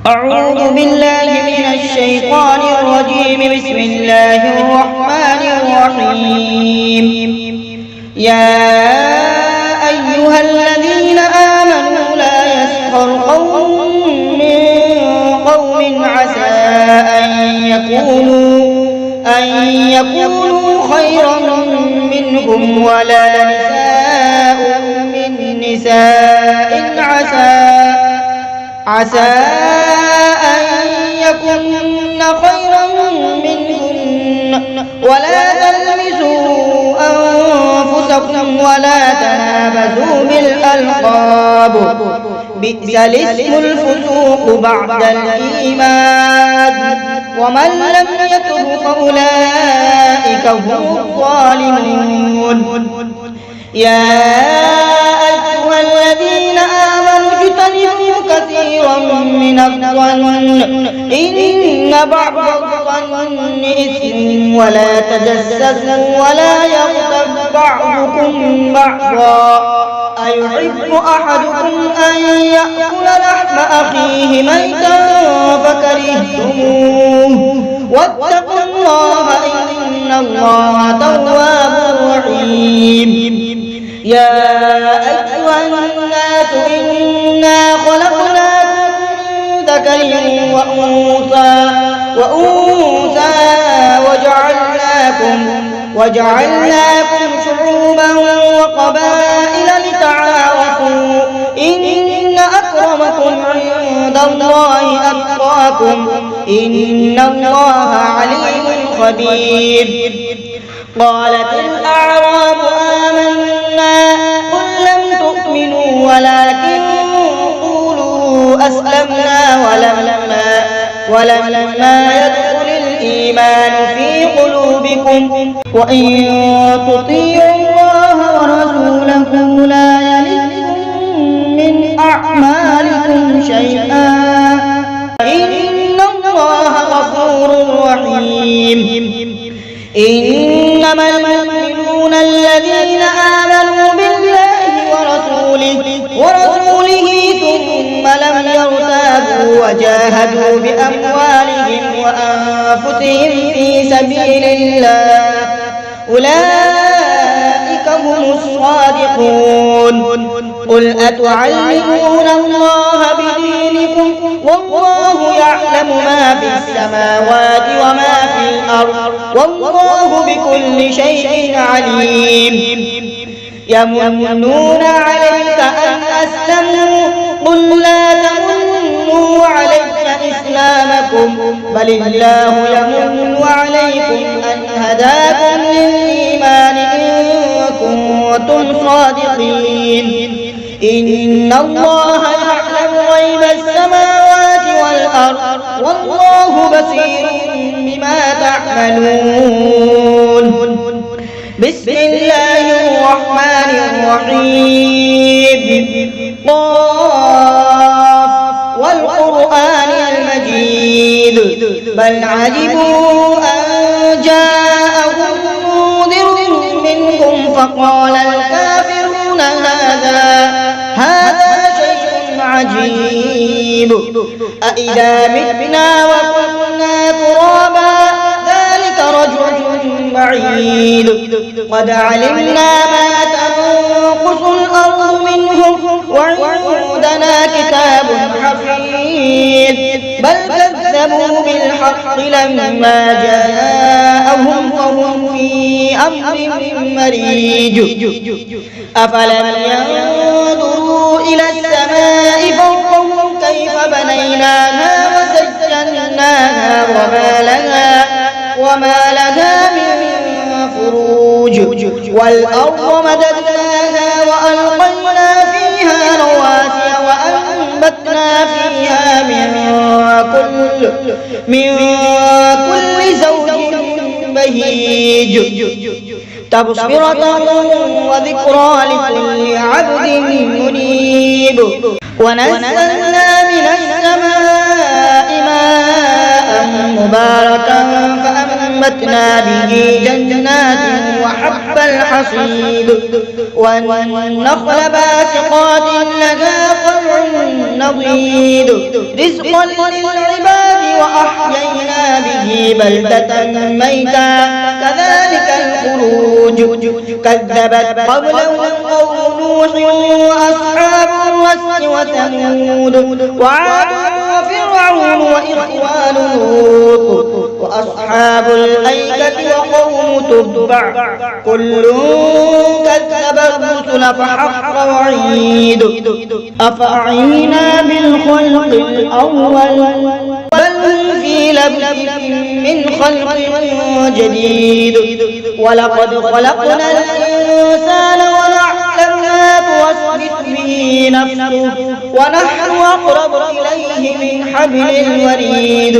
أعوذ بالله من الشيطان الرجيم. بسم الله الرحمن الرحيم. يا أيها الذين آمنوا لا يسخر قوم من قوم عسى أن يكونوا خيرا منهم ولا نساء من نساء عسى أن يكن خيرا منهن ولا تلمزوا أنفسكم ولا تنابزوا بالألقاب بئس الاسم الفسوق بعد الإيمان ومن لم يتب فأولئك هم الظالمون. يا أيها الذين آمنوا اجتنبوا كثيرا من الظن إن بعض الظن إثم ولا تجسسوا ولا يغتب بعضكم بعضا أيحب أحدكم أن يأكل لحم أخيه ميتا فكرهتموه واتقوا الله إن الله تواب رحيم. يا أيها الناس إنا خلقناكم من ذكر وأنثى وجعلناكم شعوبا وقبائل لتعارفوا إن أكرمكم عند الله أتقاكم إن الله عليم خبير. قالت الأعراب آمنا قل لم تؤمنوا ولكن قولوا أسلمنا ولما يدخل الإيمان في قلوبكم وإن تطيعوا الله ورسوله لا يلدكم من أعمالكم شيئا إن الله غفور رحيم. إنما المؤمنون الذين آمنوا بالله ورسوله ثم لم يرتابوا وجاهدوا بأموالهم وأنفسهم في سبيل الله أولئك هم الصادقون. قل أتعلمون الله بدينكم والله يعلم ما في السماوات وما في الأرض والله بكل شيء عليم. يمنون عليك أن أسلموا قل لا تمنوا علي إسلامكم بل الله يمن عليكم أن هداكم للإيمان إن كنتم صادقين. إن الله يعلم غيب السماوات والأرض والله بصير بما تعملون. بسم الله الرحمن الرحيم. قاف والقرآن المجيد بل عجبوا أن جاءهم منذر منهم فقال الكافرون هذا شيء عجيب أإذا متنا وكنا ترابا ذلك رجع بعيد قد علمنا ما تنقص الأرض منهم وعندنا كتاب حفيظ بل كذبوا بالحق لما جاءهم وهم في أمر مريج. أفلم ينظروا إلى السماء فوقهم كيف بنيناها وزيناها وما لها من فروج والأرض مددناها وألقينا فيها رواسي وأنبتنا فيها من كل زوج بهيج تبصرة وذكرى لكل عبد منيب. ونزلنا من السماء ماء مباركا فأنبتنا به جنات وحب الحصيد حصيد والنخل باسقات لها طلع نضيد رزقا للعباد وأحيينا به بلدة ميتا كذلك الخروج كذبت قبلهم قوم نوح وأصحاب الرس وثمود وعاد وفرعون وإخوان لوط وأصحاب الأيكة وقوم تبع كل كذب الرسل فحق وعيد أفأعينا بالخلق الأول بل هم في لبس من خلق جديد ولقد خلقنا الإنسان ونعلم ما توسوس به نفسه ونحن أقرب إليه من حبل الوريد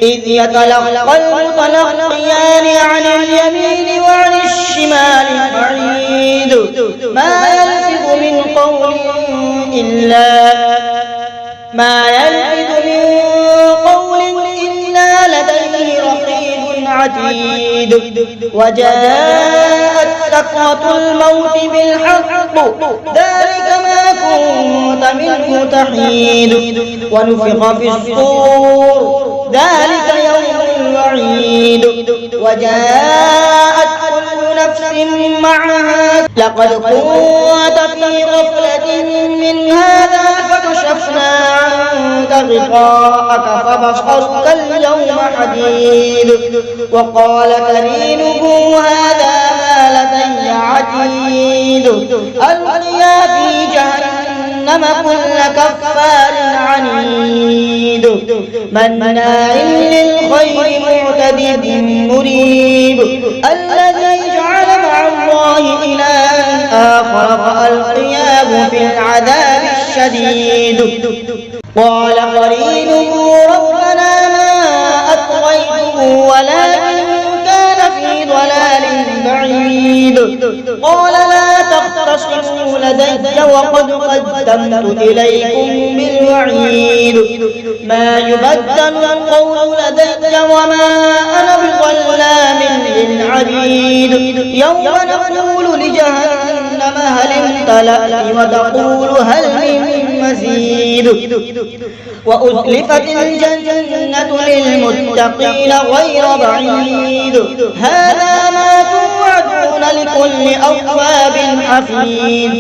إذ يتلقى المتلقيان عن اليمين وعن الشمال قعيد ما يلفظ من قول إلا لديه رقيب عتيد وجاءت سكرة الموت بالحق ذلك ما كنت منه تحيد ونفخ في الصور ذلك يوم الوعيد وجاءت كل نفس معها لقد كنت في غفلة من هذا فكشفنا عنك غطاءك فبصرك اليوم حديد وقال قرينه هذا ما لدي عتيد ألقيا في جهنم كل كفار عنيد مناع للخير معتد مريب الذي جعل مع الله إلها آخر فألقياه في العذاب الشديد قال قرينه ربنا ما أطغيته ولكن كان في ضلال بعيد قال لا تختصموا لدي وقد قدمت إليكم بالوعيد ما يبدل القول لدي وما أنا بظلام للعبيد يوم نقول لجهنم هل امتلأت وتقول هل من مزيد وأزلفت الجنة للمتقين غير بعيد هذا ما توعدون لكل أواب حفيظ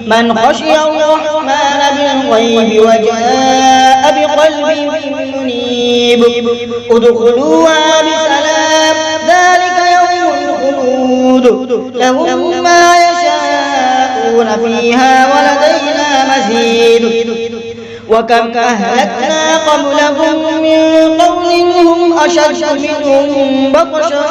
من خشي الرحمن بالغيب وجاء بقلب منيب ادخلوها بسلام ذلك يوم الخلود لهم ما يشاءون فيها ولدينا مزيد وكم أهلكنا قبلهم من قرن هم أشد منهم بطشا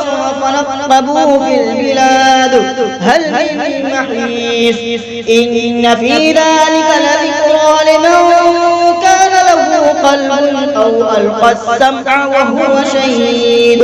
فنقبوا في البلاد هل من محيص إن في ذلك لذكرى لمن كان له قلب أو ألقى السمع وهو شهيد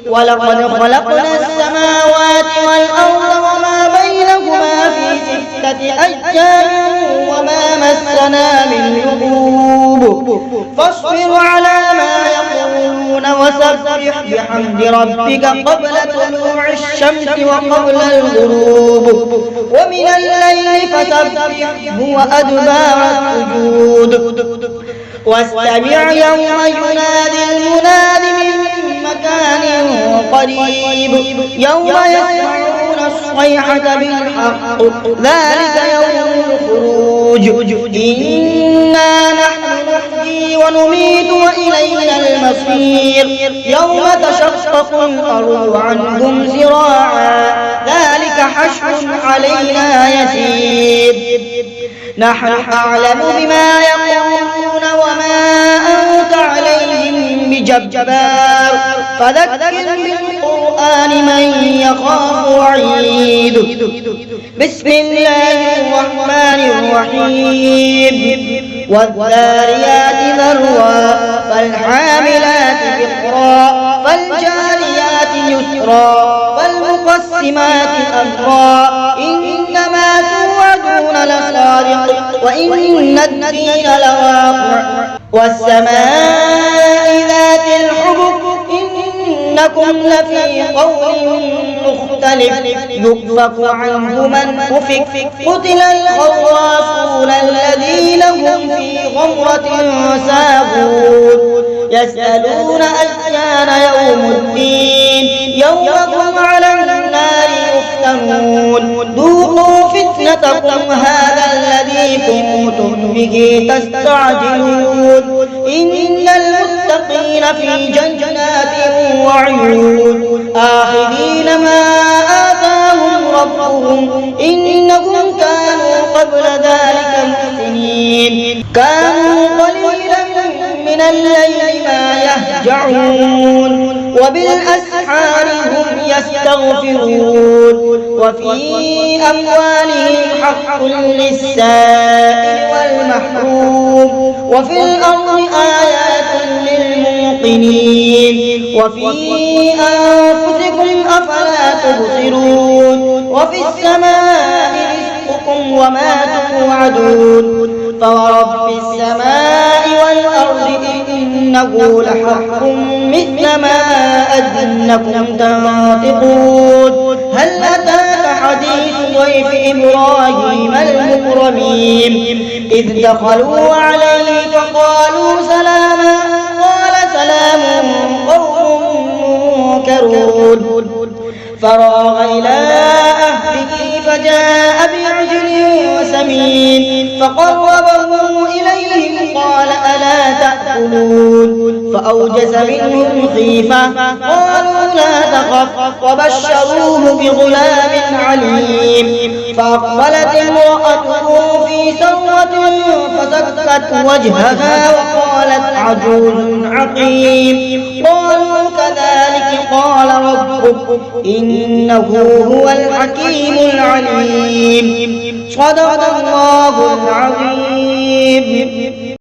ولقد خلقنا السماوات والأرض وما بينهما في 6 أيام وما مسنا من لغوب فاصبر على ما يقولون وسبح بحمد ربك قبل طلوع الشمس وقبل الغروب ومن الليل فسبحه وأدبار السجود واستمع يوم ينادي المناد من مكان قريب يوم يسمعون الصيحة بالحق ذلك يوم الخروج إنا نحن نحيي ونميت وإلينا المصير يوم تشقق الأرض عنهم زراعا ذلك حشر علينا يسير نحن أعلم بما يقولون وما أنت عليهم بجبار فذكر بالقرآن من يخاف وعيد بسم الله الرحمن الرحيم والذاريات ذروا فالحاملات وقرا فالجاريات يسرا فالمقسمات أمرا إنما توعدون لصادق وإن الدين لواقع والسماء ذات الحبك إنكم لفي قول مختلف يؤفك عنه من أفك قتل الخرافون الذين هم في غمرة ساهون يسألون أيان يوم الدين يوم هم على النار يفتنون ذوقوا فتنتكم هذا الذي كنتم به تستعجلون إن المتقين في جنات وعيون آخذين ما آتاهم ربهم إنهم كانوا قبل ذلك محسنين كانوا قليلا من الليل ما يهجعون وبالأسحار هم يستغفرون وفي أموالهم حق للسائل والمحروم وفي الأرض آيات للموقنين وفي أنفسكم أفلا تبصرون وفي السماء رزقكم وما توعدون فورب السماء والأرض إنه لحق مثل ما أنكم تنطقون هل أتاك حديث ضيف إبراهيم المكرمين إذ دخلوا عليه فقالوا سلاما قال سلام قوم منكرون فراغ إلى أهله فجاء بعجل سمين فقربه إليهم قال ألا تأكلون فأوجس منهم خيفة قالوا لا تخف وبشروه بغلام عليم فأقبلت امرأته في سرة فسكت وجهها وقالت عجوز عقيم قالوا كذلك قال ربك إنه هو الحكيم العليم صدق الله العظيم.